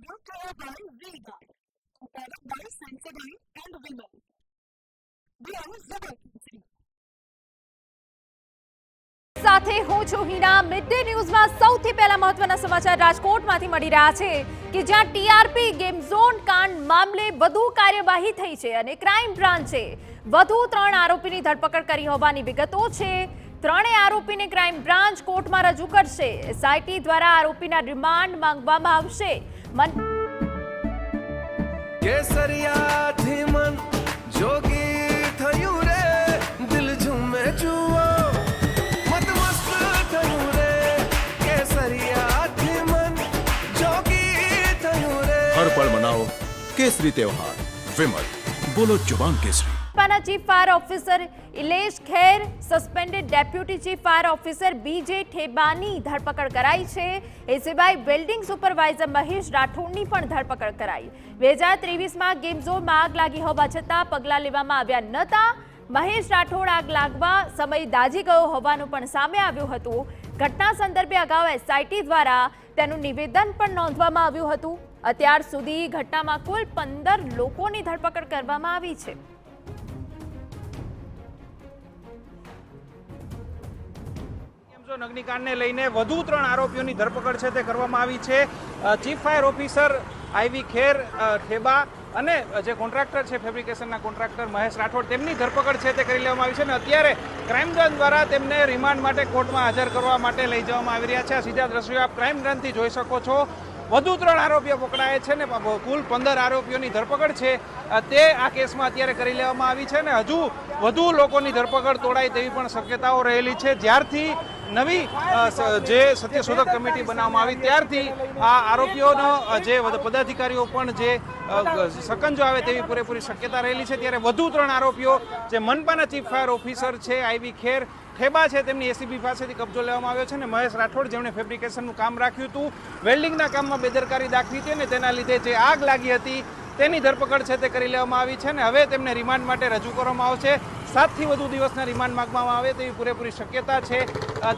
brought to you by Vega, a product by Sensodyne and Vimal. We are Zebaki. સાથે હું છું Hina. Mid day ન્યૂઝમાં સૌથી પહેલા મહત્વના સમાચાર રાજકોટમાંથી મળી રહ્યા છે કે જ્યાં ટીઆરપી ગેમ ઝોન કાંડ મામલે વધુ કાર્યવાહી થઈ છે અને ક્રાઇમ બ્રાન્ચે વધુ 3 આરોપીની ધરપકડ કરી હોવાની વિગતો છે। ત્રણેય આરોપીને ક્રાઇમ બ્રાન્ચ કોર્ટમાં રજૂ કરશે। એસઆઈટી દ્વારા આરોપીના રિમાન્ડ માંગવામાં આવશે। કેસરિયાથી મન જોગી થયું રે, દિલ ઝૂમે જુઓ મત મસ્ત થયું રે, કેસરિયાથી મન જોગી થયું રે। હર પળ મનાવો કેસરી त्योहार। વિમલ, બોલો જુબાન કેસરી। Chief fire officer Ilesh Kher, suspended deputy chief fire officer BJ ઠેબાની ધરપકડ કરાઈ છે। એ સિવાય વેલ્ડિંગ સુપરવાઇઝર મહેશ રાઠોડની પણ ધરપકડ કરાઈ। 2023માં ગેમ ઝોનમાં આગ લાગી હોવા છતાં પગલાં લેવામાં આવ્યા નહોતા। મહેશ રાઠોડ આગ લાગવા સમય દાઝી ગયો હોવાનું પણ સામે આવ્યું હતું। ઘટના સંદર્ભે અગાઉ એસઆઈટી દ્વારા તેનું નિવેદન પણ નોંધવામાં આવ્યું હતું। અત્યાર સુધી ઘટનામાં કુલ 15 લોકોની ધરપકડ કરવામાં આવી છે। અગ્નિકાંડને લઈને વધુ 3 આરોપીઓની ધરપકડ છે તે કરવામાં આવી છે। ચીફ ફાયર ઓફિસર આઈવી ખેર ઠેબા અને જે કોન્ટ્રાક્ટર છે ફેબ્રિકેશનના કોન્ટ્રાક્ટર મહેશ રાઠોડ, તેમની ધરપકડ છે તે કરી લેવામાં આવી છે અને અત્યારે ક્રાઇમ બ્રાન્ચ દ્વારા તેમને રિમાન્ડ માટે કોર્ટમાં હાજર કરવા માટે લઈ જવામાં આવી રહ્યા છે। આ સીધા દ્રશ્યો આપ ક્રાઇમ બ્રાન્ચથી જોઈ શકો છો। વધુ 3 આરોપીઓ પકડાયા છે ને કુલ 15 આરોપીઓની ધરપકડ છે તે આ કેસમાં અત્યારે કરી લેવામાં આવી છે ને હજુ વધુ લોકોની ધરપકડ તોડાય તેવી પણ શક્યતાઓ રહેલી છે। જ્યારથી નવી જે સત્યશોધક કમિટી બનાવવામાં આવી ત્યારથી આ આરોપીઓનો જે પદાધિકારીઓ પણ જે સકંજો આવે તેવી પૂરેપૂરી શક્યતા રહેલી છે। ત્યારે વધુ 3 આરોપીઓ જે મનપાના ચીફ ફાયર ઓફિસર છે આઈવી ખેર ઠેબા છે તેમની એસીબી પાસેથી કબજો લેવામાં આવ્યો છે અને મહેશ રાઠોડ જેમણે ફેબ્રિકેશનનું કામ રાખ્યું હતું, વેલ્ડિંગના કામમાં બેદરકારી દાખવી હતી અને તેના લીધે જે આગ લાગી હતી તેની ધરપકડ છે તે કરી લેવામાં આવી છે અને હવે તેમને રિમાન્ડ માટે રજૂ કરવામાં આવશે। 7 થી વધુ દિવસના રિમાન્ડ માંગવામાં આવે તેવી પૂરેપૂરી શક્યતા છે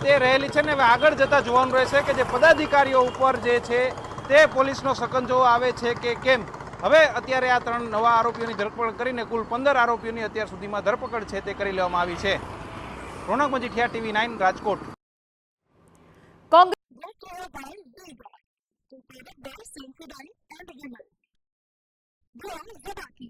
તે રહેલી છે ને હવે આગળ જતાં જોવાનું રહેશે કે જે પદાધિકારીઓ ઉપર જે છે તે પોલીસનો સકંજો આવે છે કે કેમ। હવે અત્યારે આ 3 નવા આરોપીઓની ધરપકડ કરીને કુલ 15 આરોપીઓની અત્યાર સુધીમાં ધરપકડ છે તે કરી લેવામાં આવી છે। રોનક Majithia, TV9 Rajkot. Brought to you by Vega, a product by Sensodyne and Vimal. We are Zebaki.